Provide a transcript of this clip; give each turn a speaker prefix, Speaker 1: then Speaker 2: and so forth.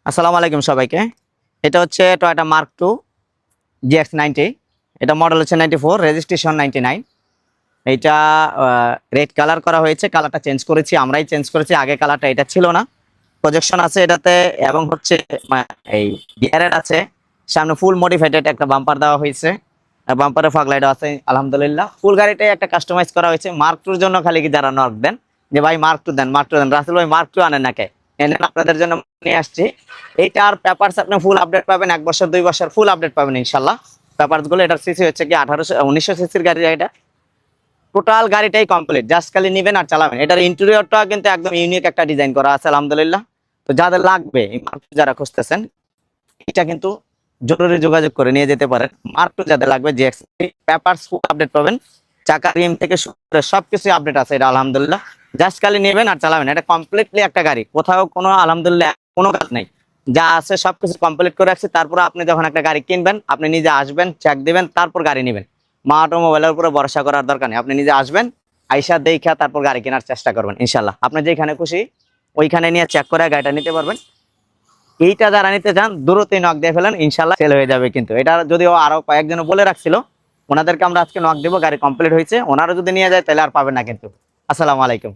Speaker 1: আসসালামু আলাইকুম সবাইকে। এটা হচ্ছে টয়োটা মার্ক টু GX90। এটা মডেল হচ্ছে 94, রেজিস্ট্রেশন 99। এইটা রেড কালার করা হয়েছে, কালারটা চেঞ্জ করেছি, আমরাই চেঞ্জ করেছি। আগে কালারটা এটা ছিল না। প্রজেকশন আছে এটাতে, এবং হচ্ছে এই গিয়ারের আছে। সামনে ফুল মডিফাইড একটা বাম্পার দেওয়া হয়েছে, বাম্পারে ফগ লাইট আছে। আলহামদুলিল্লাহ ফুল গাড়িটাই একটা কাস্টমাইজ করা হয়েছে মার্ক টুর জন্য। খালি কি যারা নক দেন যে ভাই মার্ক টু দেন, মার্ক টু দেন, রাসেল ভাই মার্ক টু আনেন নাকি, এনেন, আপনাদের জন্য নিয়ে আসছি। এইটার পেপারস আপনি ফুল আপডেট পাবেন, 1 বছর 2 বছর ফুল আপডেট পাবেন ইনশাল্লাহ। পেপারস গুলো, এটার সিসি হচ্ছে কি 1900 সিসির গাড়ি। এটা টোটাল গাড়িটাই কমপ্লিট, জাস্ট খালি নিবেন আর চালাবেন। এটার ইন্টেরিয়রটা কিন্তু একদম ইউনিক একটা ডিজাইন করা আছে আলহামদুলিল্লাহ। তো যাদের লাগবে, যারা খুঁজতেছেন, এটা কিন্তু জরুরি যোগাযোগ করে নিয়ে যেতে পারেন। মার্ক টু যাদের লাগবে, GX পেপারস ফুল আপডেট পাবেন, চাকা রিম থেকে শুরু করে সবকিছু আপডেট আছে এটা আলহামদুলিল্লাহ। জাস্ট খালি নেবেন আর চালাবেন। এটা কমপ্লিটলি একটা গাড়ি, কোথাও কোনো আলহামদুলিল্লাহ কোনো কাজ নেই, যা আছে সবকিছু কমপ্লিট করে রাখছি। তারপর আপনি যখন একটা গাড়ি কিনবেন, আপনি নিজে আসবেন, চেক দিবেন, তারপর গাড়ি নেবেন। মা অটোমোবাইলের উপরে ভরসা করার দরকার নেই। আপনি নিজে আসবেন, আইসা দেখা তারপর গাড়ি কেনার চেষ্টা করবেন ইনশাল্লাহ। আপনি যেখানে খুশি ওইখানে নিয়ে চেক করে গাড়িটা নিতে পারবেন। এইটা যারা নিতে চান দ্রুতই নক দিয়ে ফেলেন, ইনশাল্লাহ সেল হয়ে যাবে। কিন্তু এটা যদিও আরো কয়েকজন বলে রাখছিল, ওনাদেরকে আমরা আজকে নক দেবো, গাড়ি কমপ্লিট হয়েছে। ওনারা যদি নিয়ে যায় তাহলে আর পাবেন না কিন্তু। আসসালামু আলাইকুম।